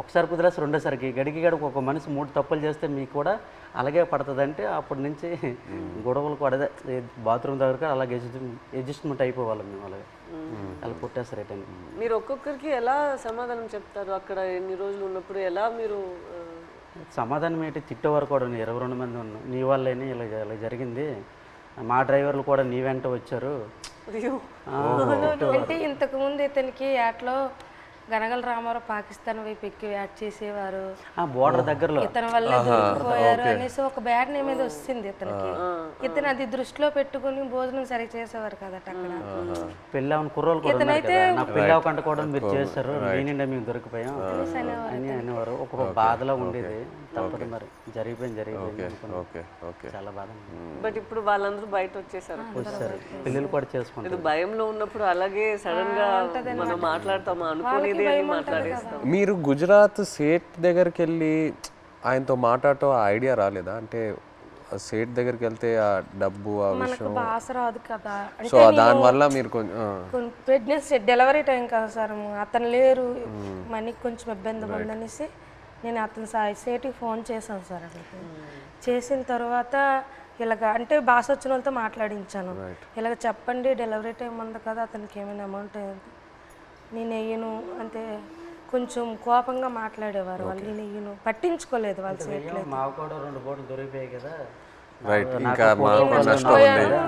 ఒకసారి కుదిరేసి రెండోసారికి గడికి ఒక మనిషి 3 తప్పులు చేస్తే మీకు కూడా అలాగే పడుతుందంటే అప్పటి నుంచి గొడవలు కూడా అదే బాత్రూమ్ దగ్గర అలాగే అడ్జస్ట్మెంట్ అయిపోవాలి మేము. అలాగే అలా కొట్టేస్తారు రిటర్న్. మీరు ఒక్కొక్కరికి ఎలా సమాధానం చెప్తారు అక్కడ ఎన్ని రోజులు ఉన్నప్పుడు? ఎలా మీరు సమాధానం ఏంటి, తిట్టేవారు కూడా 22 మంది ఉన్నాం, నీ వల్లేని ఇలా ఇలా జరిగింది, మా డ్రైవర్లు కూడా నీ వెంట వచ్చారు. అంటే ఇంతకు ముందు ఇతనికి యాట్లో గనగల రామారావు పాకిస్తాన్ వైపు ఎక్కి యాడ్ చేసేవారు, బోర్డర్ దగ్గరలో ఇతని వల్ల దొరికిపోయారు అనేసి ఒక బ్యాడ్ నేమ్ మీద వస్తుంది ఇతనికి. ఇతను అది దృష్టిలో పెట్టుకుని భోజనం సరిగ్గా చేసేవారు కదా అక్కడ. పెళ్ళి అవన్న కుర్రోలు కూడా ఉన్నారు కదా, నాకు పెళ్ళి అవ్వకుండా కూడా మీరు చేస్తారు, నేనిండా మీకు దొరికిపోయాం అని అనేవారు. ఒక బాధలో ఉండేది. తప్పదు మరి, జరిగిపోయింది చాలా బాధ. బట్ ఇప్పుడు వాళ్ళందరూ బయట వచ్చేసారు, పిల్లలు కూడా చేసుకుంటారు. భయంలో ఉన్నప్పుడు అలాగే సడన్ గా మనం మాట్లాడతామా అనుకునేది మాట్లాడేస్తాం. మీరు గుజరాత్ సేట్ దగ్గరికి వెళ్ళి ఆయనతో మాట్లాడటం ఐడియా రాలేదా? అంటే సేట్ దగ్గరికి వెళ్తే ఆ డబ్బు ఆ విషయం భాష రాదు కదా, సో దానివల్ల మీరు కొంచెం ప్రెగ్నెన్సీ డెలివరీ టైం కదా సార్, అతను లేరు, మనకి కొంచెం ఇబ్బంది ఉందనేసి నేను అతను సేటికి ఫోన్ చేశాను సార్. అక్కడికి చేసిన తర్వాత ఇలాగ అంటే భాష వచ్చిన వాళ్ళతో మాట్లాడించాను, ఇలాగ చెప్పండి డెలివరీ టైం ఉంది కదా, అతనికి ఏమైనా అమౌంట్ నేను వెయ్యను అంటే కొంచెం కోపంగా మాట్లాడేవారు వాళ్ళు. నేను వెయ్యను, పట్టించుకోలేదు వాళ్ళు చేయట్లేదు. మాకు కూడా 2 బోట్లు దొరికిపోయాయి కదా,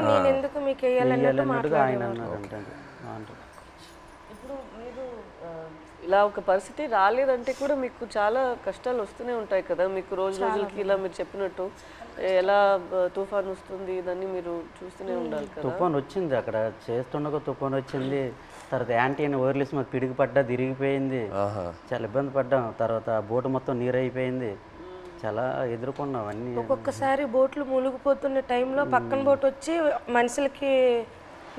నేను ఎందుకు మీకు వెయ్యాలన్నట్టు ఆయన అన్నారు. ఇప్పుడు మీరు ఇలా ఒక పరిస్థితి రాలేదంటే కూడా మీకు చాలా కష్టాలు వస్తూనే ఉంటాయి కదా, మీకు రోజులకి ఇలా మీరు చెప్పినట్టు ఎలా తుఫాన్ వస్తుంది దాన్ని మీరు చూస్తూనే ఉండాలి కదా. తుఫాన్ వచ్చింది, అక్కడ చేస్తుండగా తుఫాన్ వచ్చింది, తర్వాత యాంటీ అని ఓర్లేసి మాకు పిడికి పడ్డా తిరిగిపోయింది, చాలా ఇబ్బంది పడ్డాం. తర్వాత బోటు మొత్తం నీరు అయిపోయింది, చాలా ఎదుర్కొన్నాం అన్నీ. ఒక్కొక్కసారి బోట్లు మునిగిపోతున్న టైంలో పక్కన బోట్ వచ్చి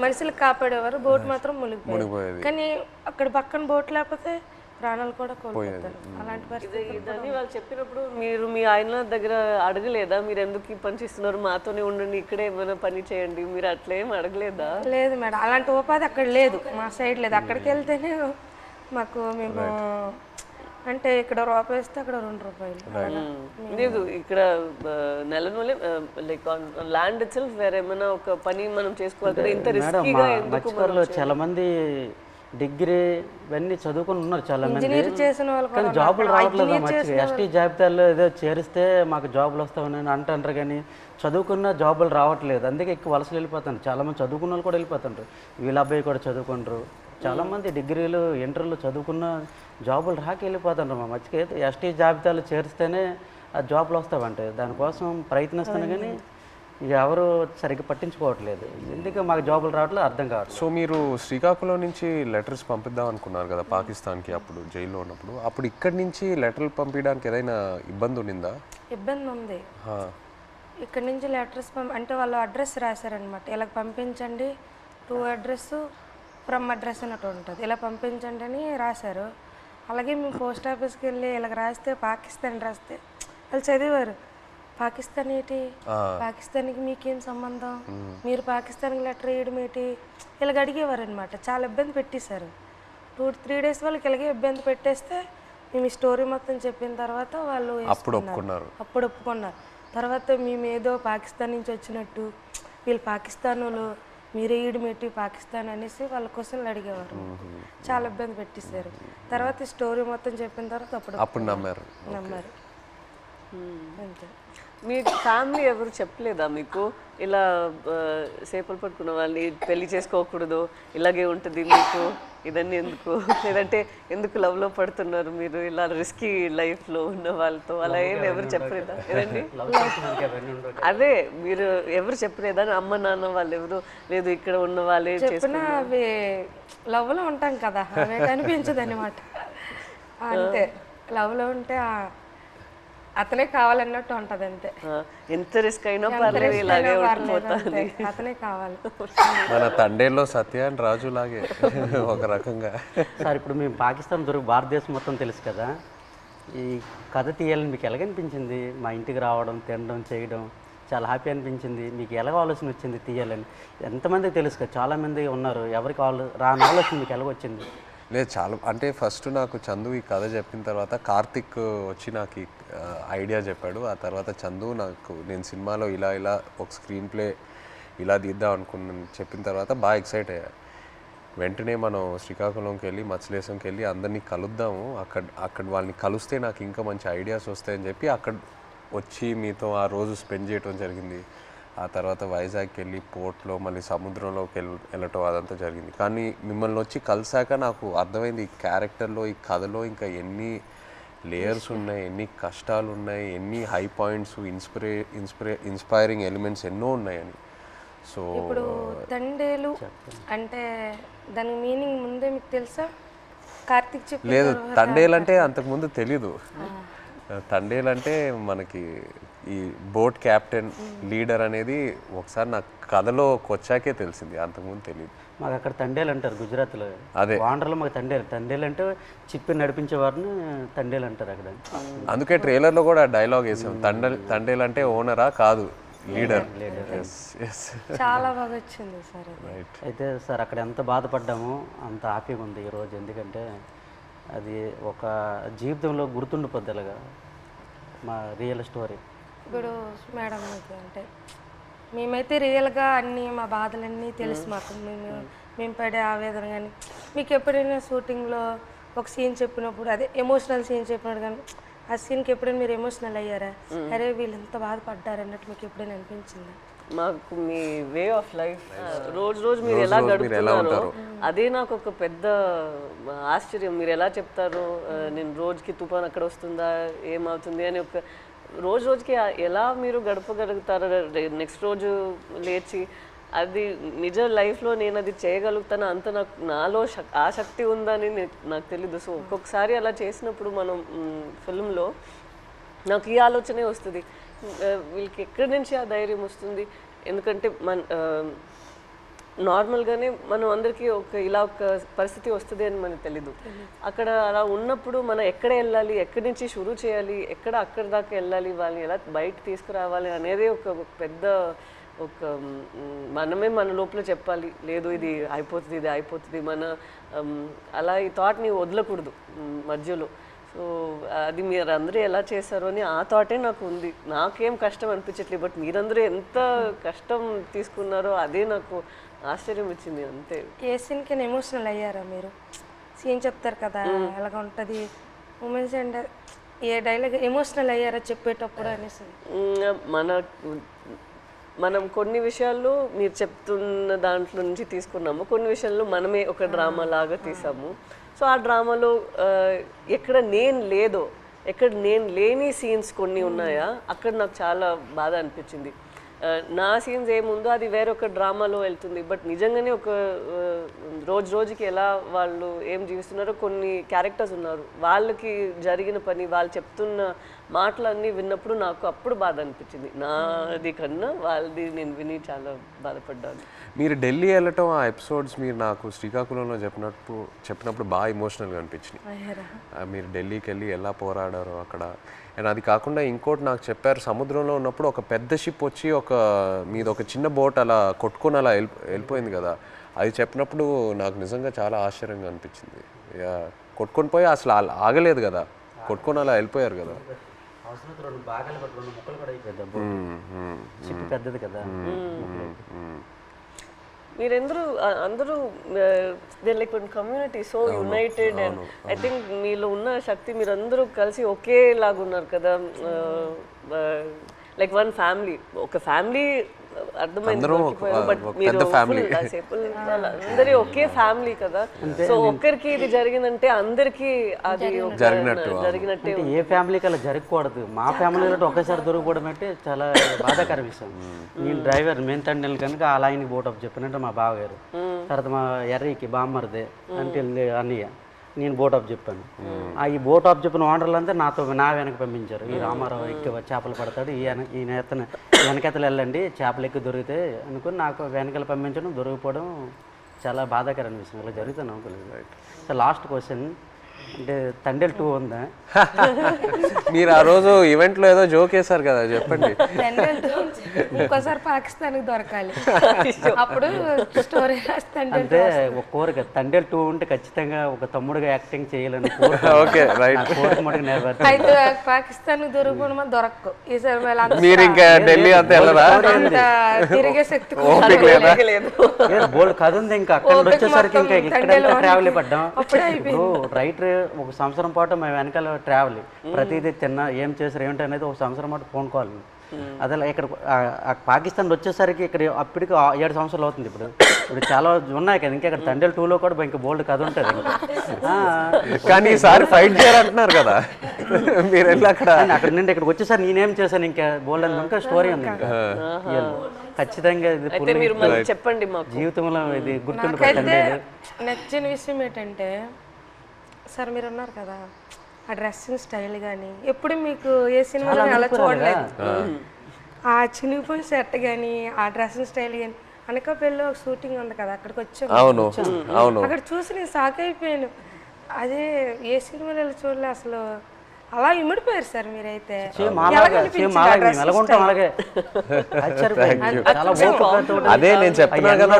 మనుషులకు కాపాడేవారు, బోట్ మాత్రం మునిగిపోయేది. కానీ అక్కడ పక్కన బోట్ లేకపోతే ప్రాణాలు కూడా కోల్పోతారు. అలాంటి పరిస్థితి ఇదని వాళ్ళు చెప్పినప్పుడు మీరు మీ ఆయన దగ్గర అడగలేదా, మీరు ఎందుకు ఈ పని చేస్తున్నారు, మాతోనే ఉండండి, ఇక్కడే ఏమైనా పని చేయండి, మీరు అట్లేం అడగలేదా? లేదు మేడం, అలాంటి ఉపాధి అక్కడ లేదు, మా సైడ్ లేదు. అక్కడికి వెళ్తేనే మాకు మేము అంటే ఇక్కడ రూపాయి ఇస్తే అక్కడ 2 రూపాయలు లేదు. ఇక్కడ నెలనూలే లైక్ ల్యాండ్ ఇట్ సెల్ఫ్ వేరే ఏమైనా ఒక పని మనం చేసుకోవాలి కదా, ఇంత రిస్కీగా ఎందుకు? చాలా మంది డిగ్రీ ఇవన్నీ చదువుకుని ఉన్నారు చాలా మంది, చేసిన వాళ్ళు కానీ జాబులు రావట్లేదు. మంచిగా ఎస్టీ జాబితాలో ఏదో చేరిస్తే మాకు జాబులు వస్తామని అంటారు, కానీ చదువుకున్న జాబులు రావట్లేదు. అందుకే ఎక్కువ వలసలు వెళ్ళిపోతారు. చాలామంది చదువుకున్న వాళ్ళు కూడా వెళ్ళిపోతుంటారు, వీళ్ళ అబ్బాయి కూడా చదువుకుంటారు. చాలామంది డిగ్రీలు ఇంటర్లు చదువుకున్న జాబులు రాక వెళ్ళిపోతుంటారు. మా మధ్యకి ఎస్టీ జాబితాలో చేరిస్తేనే ఆ జాబులు వస్తావంటే దానికోసం ప్రయత్నిస్తాను, కానీ ఇక ఎవరు సరిగ్గా పట్టించుకోవట్లేదు. ఎందుకు మాకు జాబులు రావట్లేదు అర్థం కావట్లేదు. సో మీరు శ్రీకాకుళం నుంచి లెటర్స్ పంపిద్దాం అనుకున్నారు కదా పాకిస్తాన్కి, అప్పుడు జైల్లో ఉన్నప్పుడు. అప్పుడు ఇక్కడి నుంచి లెటర్లు పంపించడానికి ఏదైనా ఇబ్బంది ఉండిందా? ఇబ్బంది ఉంది. ఇక్కడ నుంచి లెటర్స్ అంటే వాళ్ళు అడ్రస్ రాశారనమాట, ఇలా పంపించండి, టు అడ్రస్ ఫ్రమ్ అడ్రస్ అన్నట్టు ఉంటుంది, ఇలా పంపించండి అని రాశారు. అలాగే మేము పోస్ట్ ఆఫీస్కి వెళ్ళి ఇలాగ రాస్తే పాకిస్తాన్ రాస్తే వాళ్ళు చదివారు, పాకిస్తాన్ ఏంటి, పాకిస్తాన్కి మీకేం సంబంధం, మీరు పాకిస్తాన్కి లెటర్ వేయడం ఏంటి, ఇలాగ అడిగేవారు అనమాట. చాలా ఇబ్బంది పెట్టేశారు. 2-3 డేస్ వాళ్ళకి ఇలాగే ఇబ్బంది పెట్టేస్తే మేము ఈ స్టోరీ మొత్తం చెప్పిన తర్వాత వాళ్ళు అప్పుడు ఒప్పుకున్నారు. తర్వాత మేము ఏదో పాకిస్తాన్ నుంచి వచ్చినట్టు, వీళ్ళు పాకిస్తాన్ వాళ్ళు, మీరే ఈడుమేటి పాకిస్తాన్ అనేసి వాళ్ళ క్వశ్చన్లు అడిగేవారు. చాలా ఇబ్బంది పెట్టేశారు. తర్వాత స్టోరీ మొత్తం చెప్పిన తర్వాత అప్పుడు నమ్మారు. అంతే. మీ ఫ్యామిలీ ఎవరు చెప్పలేదా మీకు ఇలా చేపలు పట్టుకున్న వాళ్ళని పెళ్లి చేసుకోకూడదు, ఇలాగే ఉంటుంది మీకు, ఇదన్నీ ఎందుకు, లేదంటే ఎందుకు లవ్లో పడుతున్నారు మీరు ఇలా రిస్కీ లైఫ్లో ఉన్న వాళ్ళతో, అలా ఏమి ఎవరు చెప్పలేదా? ఏదండి అదే మీరు ఎవరు చెప్పలేదా? అమ్మ నాన్న వాళ్ళు ఎవరు లేదు, ఇక్కడ ఉన్న వాళ్ళే చెప్పినా అవి లవ్లో ఉంటాం కదా, అవి కనిపించదు అనమాట. అంతే, లవ్లో ఉంటే అతనే కావాలన్నట్టు ఉంటది అంతే. ఎంత రిస్క్ అయినా పర్లేదు ఇలాగే ఉండిపోతాను. అతనే కావాలి. మన తండేల్లో సత్య అండ్ రాజు లాగే ఒక రకంగా. సార్ ఇప్పుడు మేము పాకిస్తాన్ భారతదేశం మొత్తం తెలుసు కదా, ఈ కథ తీయాలని మీకు ఎలాగనిపించింది? మా ఇంటికి రావడం, తినడం, చేయడం చాలా హ్యాపీ అనిపించింది. మీకు ఎలాగ ఆలోచన వచ్చింది తీయాలని? ఎంతమందికి తెలుసు కదా, చాలామంది ఉన్నారు, ఎవరికి రాని ఆలోచన మీకు ఎలాగొచ్చింది? లేదు, చాలా అంటే ఫస్ట్ నాకు చందు ఈ కథ చెప్పిన తర్వాత కార్తిక్ వచ్చి నాకు ఈ ఐడియా చెప్పాడు. ఆ తర్వాత చందు నాకు నేను సినిమాలో ఇలా ఇలా ఒక స్క్రీన్ ప్లే ఇలా తీద్దాం అనుకున్నాను చెప్పిన తర్వాత బాగా ఎక్సైట్ అయ్యా. వెంటనే మనం శ్రీకాకుళంకి వెళ్ళి మత్స్యలేశంకి వెళ్ళి అందరినీ కలుద్దాము, అక్కడ వాళ్ళని కలిస్తే నాకు ఇంకా మంచి ఐడియాస్ వస్తాయని చెప్పి అక్కడ వచ్చి మీతో ఆ రోజు స్పెండ్ చేయడం జరిగింది. ఆ తర్వాత వైజాగ్కి వెళ్ళి పోర్ట్లో మళ్ళీ సముద్రంలోకి వెళ్ళటం అదంతా జరిగింది. కానీ మిమ్మల్ని వచ్చి కలిసాక నాకు అర్థమైంది ఈ క్యారెక్టర్లో, ఈ కథలో ఇంకా ఎన్ని లేయర్స్ ఉన్నాయి, ఎన్ని కష్టాలు ఉన్నాయి, ఎన్ని హై పాయింట్స్, ఇన్స్పైరింగ్ ఎలిమెంట్స్ ఎన్నో ఉన్నాయని. సో ఇప్పుడు తండేలు అంటే దాని మీనింగ్ ముందే మీకు తెలుసా? కార్తిక్ చెప్పి లేదు, తండేలంటే అంతకుముందు తెలీదు. తండేలంటే మనకి ఈ బోట్ క్యాప్టెన్ లీడర్ అనేది ఒకసారి నాకు కథలోకి వచ్చాకే తెలిసింది, అంతకుముందు తెలియదు. మాకు అక్కడ తండేలు అంటారు గుజరాత్లో. అదే వాండర్లో మాకు తండేలు అంటే చిప్పి నడిపించే వారిని తండేలు అంటారు అక్కడ. అందుకే ట్రైలర్లో కూడా డైలాగ్ వేసాం, తండేలు అంటే ఓనరా కాదు, లీడర్. చాలా బాగా వచ్చింది సార్. అయితే సార్ అక్కడ ఎంత బాధపడ్డామో అంత హ్యాపీగా ఉంది ఈరోజు. ఎందుకంటే అది ఒక జీవితంలో గుర్తుండిపోద్ది అలాగా మా రియల్ స్టోరీ. ఇప్పుడు మేడం మీకు అంటే మేమైతే రియల్గా అన్నీ మా బాధలన్నీ తెలుసు మాకు. మేము పడే ఆవేదన కానీ మీకు ఎప్పుడైనా షూటింగ్లో ఒక సీన్ చెప్పినప్పుడు, అదే ఎమోషనల్ సీన్ చెప్పినప్పుడు కానీ ఆ సీన్కి ఎప్పుడైనా మీరు ఎమోషనల్ అయ్యారా? అరే వీళ్ళు ఎంత బాధపడ్డారు అన్నట్టు మీకు ఎప్పుడైనా అనిపించిందా? మాకు మీ వే ఆఫ్ లైఫ్ రోజు మీరు ఎలా గడుపుతున్నారో అదే నాకు ఒక పెద్ద ఆశ్చర్యం. మీరు ఎలా చెప్తారు, నేను రోజుకి తుఫాన్ అక్కడ వస్తుందా, ఏమవుతుంది అని ఒక రోజుకి ఎలా మీరు గడపగలుగుతారు? నెక్స్ట్ రోజు లేచి అది నిజ లైఫ్లో నేను అది చేయగలుగుతాను అంత నాలో ఆ శక్తి ఉందని నాకు తెలీదు. సో ఒక్కొక్కసారి అలా చేసినప్పుడు మనం ఫిల్మ్లో నాకు ఈ ఆలోచనే వస్తుంది, వీళ్ళకి ఎక్కడి నుంచి ఆ ధైర్యం వస్తుంది? ఎందుకంటే నార్మల్గానే మనం అందరికీ ఇలా ఒక పరిస్థితి వస్తుంది అని మనకు తెలీదు. అక్కడ అలా ఉన్నప్పుడు మనం ఎక్కడ వెళ్ళాలి, ఎక్కడి నుంచి షురూ చేయాలి, అక్కడి దాకా వెళ్ళాలి, వాళ్ళని ఎలా బయట తీసుకురావాలి అనేది ఒక పెద్ద మనమే మన లోపల చెప్పాలి, లేదు ఇది అయిపోతుంది మన అలా ఈ థాట్ని వదలకూడదు మధ్యలో. సో అది మీరు అందరూ ఎలా చేశారో అని ఆ థాటే నాకు ఉంది. నాకేం కష్టం అనిపించట్లేదు, బట్ మీరందరూ ఎంత కష్టం తీసుకున్నారో అదే నాకు ఆశ్చర్యం ఇచ్చింది అంతే. ఏ సీన్కి ఎమోషనల్ అయ్యారా మీరు? సీన్ చెప్తారు కదా ఎలాగ ఉంటుంది మూమెంట్స్, అండ్ ఏ డైలాగ్ ఎమోషనల్ అయ్యారా చెప్పేటప్పుడు అనేసి? మనం కొన్ని విషయాల్లో మీరు చెప్తున్న దాంట్లో నుంచి తీసుకున్నాము, కొన్ని విషయాల్లో మనమే ఒక డ్రామా లాగా తీసాము. సో ఆ డ్రామాలో ఎక్కడ నేను లేని సీన్స్ కొన్ని ఉన్నాయా, అక్కడ నాకు చాలా బాధ అనిపించింది. నా సీన్స్ ఏముందో అది వేరొక డ్రామాలో వెళ్తుంది, బట్ నిజంగానే ఒక రోజుకి ఎలా వాళ్ళు ఏం జీవిస్తున్నారో కొన్ని క్యారెక్టర్స్ ఉన్నారు, వాళ్ళకి జరిగిన పని, వాళ్ళు చెప్తున్న మాటలన్నీ విన్నప్పుడు నాకు అప్పుడు బాధ అనిపించింది. నాది కన్నా వాళ్ళది నేను విని చాలా బాధపడ్డాను. మీరు ఢిల్లీ వెళ్ళటం ఆ ఎపిసోడ్స్ మీరు నాకు శ్రీకాకుళంలో చెప్పినప్పుడు బాగా ఎమోషనల్గా అనిపించినాయి. మీరు ఢిల్లీకి వెళ్ళి ఎలా పోరాడారో అక్కడ. అండ్ అది కాకుండా ఇంకోటి నాకు చెప్పారు, సముద్రంలో ఉన్నప్పుడు ఒక పెద్ద షిప్ వచ్చి మీది ఒక చిన్న బోట్ అలా కొట్టుకొని అలా వెళ్ళిపోయింది కదా, అది చెప్పినప్పుడు నాకు నిజంగా చాలా ఆశ్చర్యంగా అనిపించింది. కొట్టుకొని పోయి అసలు ఆగలేదు కదా, కొట్టుకొని అలా వెళ్ళిపోయారు కదా. పెద్దది కదా. మీరందరూ అందరూ like community so United, and I think మీలో ఉన్న శక్తి మీరందరూ కలిసి ఒకేలాగా ఉన్నారు కదా, లైక్ వన్ ఫ్యామిలీ. ఒక ఫ్యామిలీ అర్థమైంది, బట్ మీరు అందరి ఒకే ఫ్యామిలీ కదా. సో ఒక్కరికి ఇది జరిగిందంటే అందరికి అది జరిగినట్టే. ఏ ఫ్యామిలీకి అలా జరగకూడదు. మా ఫ్యామిలీలో ఒకేసారి దొరికిపోవడం అంటే చాలా బాధాకర విషయం. నేను డ్రైవర్ మెయిన్ తండ్రి కనుక ఆ లైన్కి బోటప్ చెప్పినట్టు మా బావగారు, తర్వాత మా ఎర్రీకి బామ్మరిదే అంటే అన్నయ్య, నేను బోట్ ఆఫ్ చెప్పాను. ఈ బోట్ ఆఫ్ చెప్పిన ఓనర్లంతా నా వెనక పంపించారు. ఈ రామారావు ఎక్కి చేపలు పడతాడు, ఈ నేతను వెనకెతలు వెళ్ళండి చేపలు ఎక్కి దొరికితే అనుకుని నాకు వెనకాల పంపించడం, దొరికిపోవడం చాలా బాధాకరం అనిపిస్తుంది. అలా జరుగుతాను అనుకోలేదు. సో లాస్ట్ క్వశ్చన్ అంటే తండేల్ 2 ఉందా? మీరు ఆ రోజు ఈవెంట్లో ఏదో జోక్ వేశారు కదా, చెప్పండి. ఇంకోసారి పాకిస్తాన్కి దొరకాలి, అప్పుడు స్టోరీ రాస్తాను. అంటే ఒక కోరిక తండేల్ 2 ఉంటే ఖచ్చితంగా ఒక తమ్ముడుగా యాక్టింగ్ చేయాలని ఓకే రైట్. కోరిక మటుకు నెరవేర్చాలి. అయితే పాకిస్తాన్కి దొరకకుండా దొరకవు ఈసారి. మీరు ఇంకా ఢిల్లీ అంతా వెళ్ళరా? అంత తిరిగే శక్తి బోల్డ్ కథ ఉంది. ఇంకా అక్కడ వచ్చేసరికి ఇంకా ఇక్కడ ట్రావెల్ పడ్డాం. రైట్ ఒక సంవత్సరం పాటు మేము వెనకాల ట్రావెల్, ప్రతిదీ తిన్నా ఏం చేసారు ఏమిటి అనేది ఒక సంవత్సరం పాటు ఫోన్ కాల్. అదే ఇక్కడ పాకిస్తాన్ వచ్చేసరికి ఇక్కడ అప్పటికి 7 సంవత్సరాలు అవుతుంది. ఇప్పుడు చాలా ఉన్నాయి కదా, ఇంకా ఇక్కడ తండేల్ 2లో కూడా ఇంకా బోల్డ్ కథ ఉంటుంది. కానీ ఈసారి ఫైట్ చేయాలంటున్నారు కదా మీరు వెళ్ళి అక్కడ నుండి ఇక్కడికి వచ్చేసరికి నేనేం చేశాను ఇంకా బోల్డ్ అని ఇంకా స్టోరీ ఉంది. ఖచ్చితంగా ఇది చెప్పండి మాకు. జీవితంలో ఇది గుర్తుండిపోతుంది. నచ్చిన విషయం ఏంటంటే సార్ మీరు ఉన్నారు కదా, ఆ డ్రెస్సింగ్ స్టైల్ కానీ ఎప్పుడు మీకు ఏ సినిమాలో అలా చూడలేదు. ఆ చినిగిపోయిన షర్ట్ కానీ ఆ డ్రెస్సింగ్ స్టైల్ కానీ అనకాపల్లిలో ఒక షూటింగ్ ఉంది కదా, అక్కడికి వచ్చాము. అవును. అక్కడ చూసి నేను షాక్ అయిపోయాను. అదే ఏ సినిమాలో చూడలే అసలు. అలా ఇమిడిపోయారు సార్ మీరైతే. అదే నేను చెప్తున్నా కదా,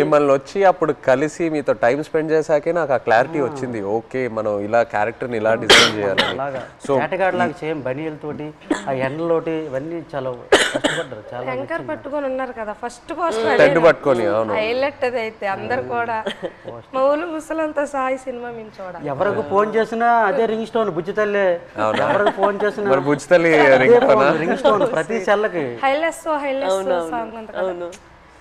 మిమ్మల్ని వచ్చి అప్పుడు కలిసి మీతో టైం స్పెండ్ చేశాకే నాకు ఆ క్లారిటీ వచ్చింది. ఓకే మనం ఇలా క్యారెక్టర్ని ఇలా డిజైన్ చేయాలి. సో సేమ్ బనీలతోటి ఆ ఎండలోటి ఇవన్నీ చాలా కష్టపడ్డారు. చాలా యాంకర్ పట్టుకొని ఉన్నారు కదా ఫస్ట్ పోస్టర్ పట్టుకొని, హైలైట్ అది అయితే అందరు కూడా మా ఊళ్ళు ముసలంతా సాయి సినిమా మేము చూడాలి. ఎవరికి ఫోన్ చేసినా అదే రింగ్ స్టోన్ బుజ్జి తల్లి. ఎవరికి ఫోన్ చేసినా రింగ్ స్టోన్ ప్రతి సెల్లకి. హైలెస్ సాంగ్ ఉంది కదా,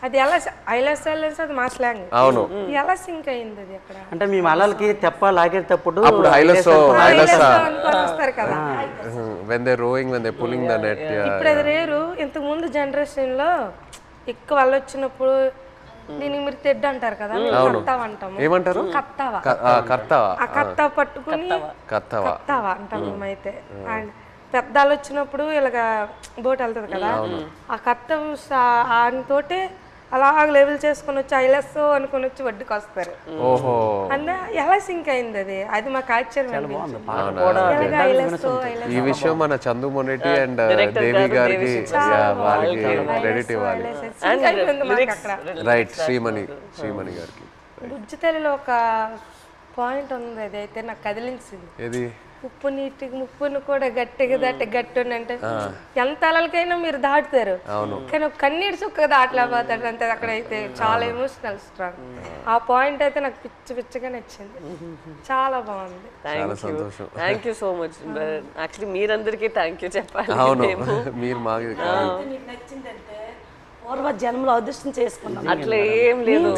అది ఎలా హైలెస్ అది మా స్లాంగ్. అవును. ఎలా సింక్ అయింది అది అక్కడ అంటే మీ మలలకి తెప్ప లాగేటప్పుడు వస్తారు కదా when they rowing, when they pulling the net. ఇప్పుడు అది రేరు. ఇంతకు ముందు జనరేషన్ లో ఎక్కువ వాళ్ళు వచ్చినప్పుడు దీనికి మీరు తెడ్డు అంటారు కదా, కత్తావ అంటాము. ఏమంటారు? కత్తావా. ఆ కత్తావ పట్టుకుని కత్తావా అంటాం మేమైతే. అండ్ పెద్దాలు వచ్చినప్పుడు ఇలాగ బోట్ వెళ్తుంది కదా, ఆ కత్త ఆయనతోటే అలాగ లెవెల్ చేసుకుని వచ్చి ఐలెస్ అనుకుని వచ్చి వడ్డీకి వస్తారు. అన్న ఎలా సింక్ అయింది అది, అది మాకు ఆశ్చర్యం. ఈ విషయం మన చందు మొనెటి అండ్ దేవి గారికి వాళ్ళకి క్రెడిట్ ఇవ్వాలి. రైట్. శ్రీమణి గారికి. బుజ్జితల్లిలో ఒక పాయింట్ ఉంది, అది అయితే నాకు కదిలించింది. ఏది? ఉప్పు నీటికి ముప్పును కూడా గట్టిగా గట్టి అంటే ఎంత అలలకైనా మీరు దాటుతారు, కానీ ఒక కన్నీటి చుక్క దాటలేకపోతాడు అంతే. అక్కడైతే చాలా ఎమోషనల్ స్ట్రాంగ్. ఆ పాయింట్ అయితే నాకు పిచ్చిగా నచ్చింది. చాలా బాగుంది. Thank you so much. Actually మీరందరికీ థ్యాంక్ యూ చెప్పాలి. మీరు మాకు పూర్వ జన్మలో అదృష్టం చేసుకున్నాం. అట్లా ఏం లేదు,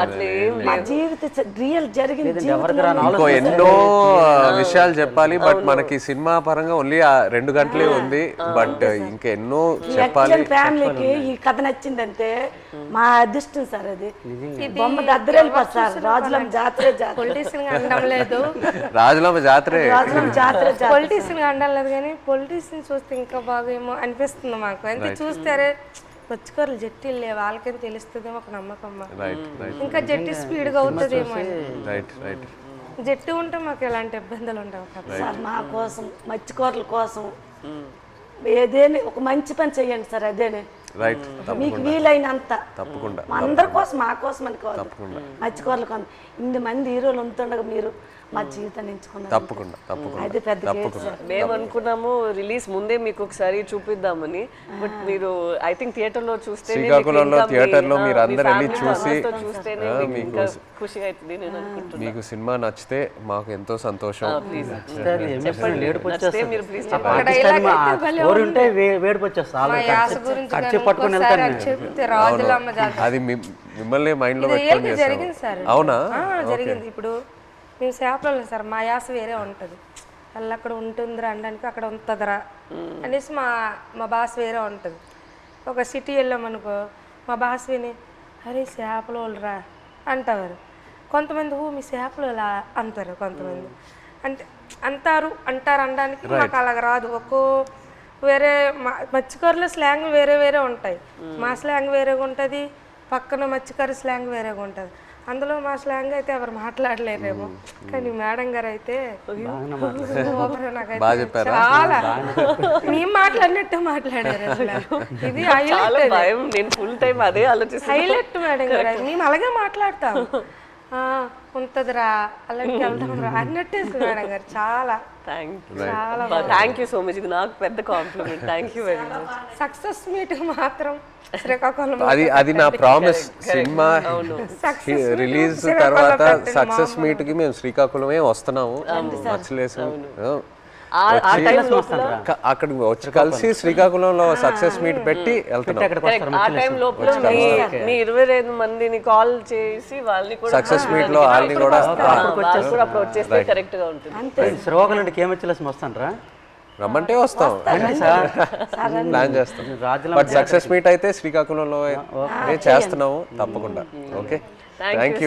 అట్లా ఏం లేదు. జీవిత రియల్ జరిగింది. ఇంకో ఎన్నో విషయాలు చెప్పాలి, బట్ మనకి సినిమా పరంగా ఓన్లీ 2 గంటలే ఉంది. బట్ ఇంకా ఎన్నో చెప్పాలి. ఫ్యామిలీకి ఈ కథ నచ్చిందంటే మా అదృష్టం సార్. అది బొమ్మ దద్దరెళ్ళిపోతుంది సార్. రాజులమ్మ జాతర పొలిటీషియన్ గా అనడం లేదు, రాజులమ్మ జాతరే పొలిటీషియన్ గా అనడం లేదు, కానీ పొలిటీషియన్ చూస్తే ఇంకా బాగా ఏమో అనిపిస్తుంది మాకు. ఎంత చూస్తారే వచ్చుకోరు జట్టీలే వాళ్ళకేం తెలుస్తుందేమో ఒక నమ్మకం. ఇంకా జట్టి స్పీడ్గా అవుతుందేమో. జట్టు ఉంటే మాకు ఎలాంటి ఇబ్బందులు ఉండవు సార్. మా కోసం మత్స్యకారుల కోసం ఏదేని ఒక మంచి పని చెయ్యండి సార్. అదేనే మీకు వీలైనంత తప్పకుండా అందరి కోసం, మా కోసం అని కాదు, మత్స్యకారుల కోసం. 8 మంది హీరోలు ఉంటుండగా మీరు మా జీవితాన్ని ఎంచుకున్నారు. తప్పకుండా అది పెద్ద. మేము అనుకున్నాము రిలీజ్ ముందే మీకు ఒకసారి చూపిద్దామని, బట్ మీరు ఐ థింక్ థియేటర్ లో చూస్తే శ్రీకాకుళంలో థియేటర్ లో మీరు అందరు వెళ్ళి చూసి ఖుషి అవుతుంది నేను అనుకుంటున్నాను. మీకు సినిమా నచ్చితే మాకు ఎంతో సంతోషం. అది మిమ్మల్ని మైండ్ లో పెట్టుకొని చేస్తాం. అవునా? జరిగింది. ఇప్పుడు మేము చేపలు సార్, మా యాస వేరే ఉంటుంది. అలా అక్కడ ఉంటుందిరా అనడానికి అక్కడ ఉంటుందిరా అనేసి మా భాష వేరే ఉంటుంది. ఒక సిటీ వెళ్ళామనుకో మా భాష విని అరే చేపలు వాళ్ళరా అంటారు. కొంతమంది మీ చేపలు ఇలా అంటారు, కొంతమంది అంటే అంటారు అనడానికి మాకు అలాగ రాదు. వేరే మత్స్యకారుల స్లాంగ్ వేరే వేరే ఉంటాయి. మా స్లాంగ్ వేరేగా ఉంటుంది, పక్కన మత్స్యకారు స్లాంగ్ వేరేగా ఉంటుంది. అందులో మా స్లాంగ్ అయితే ఎవరు మాట్లాడలేరేమో, కానీ మేడం గారు అయితే నాకైతే చాలా మేము మాట్లాడినట్టు మాట్లాడారు. అసలు ఇది భయం, నేను ఫుల్ టైం అదే ఆలోచిస్తాను. హైలైట్ మేడం గారు, మేము అలాగే మాట్లాడతాం. ఉంటదిరా అలాంటి వెళ్దాం రా అన్నట్టు మేడం గారు. చాలా థ్యాంక్ యూ సో మచ్. ఇది నాకు పెద్ద compliment. Thank you very much. Success meet మాత్రం శ్రీకాకుళం అది నా ప్రామిస్. సినిమా రిలీజ్ తర్వాత సక్సెస్ మీట్ కి మేము శ్రీకాకుళమే వస్తున్నాము. మచ్చలేసు అక్కడికి వచ్చి కలిసి శ్రీకాకుళంలో సక్సెస్ మీట్ పెట్టి వెళ్తున్నాం. ఆ టైం లోపల మీ 25 మందిని కాల్ చేసి వాళ్ళని కూడా సక్సెస్ మీట్ లో వాళ్ళని కూడా అప్పుడు వచ్చేస్తే కరెక్ట్ గా ఉంటుంది. శ్రీకాకుళం నుండి కేమచ్చిలేసి వస్తానరా, రమ్మంటే వస్తాం, ప్లాన్ చేస్తాం. బట్ సక్సెస్ మీట్ అయితే శ్రీకాకుళంలో చేస్తున్నాము తప్పకుండా. Okay, thank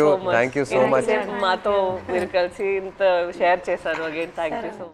you so much. మాతో మీరు కలిసి ఇంత షేర్ చేశారు. Again thank you so much.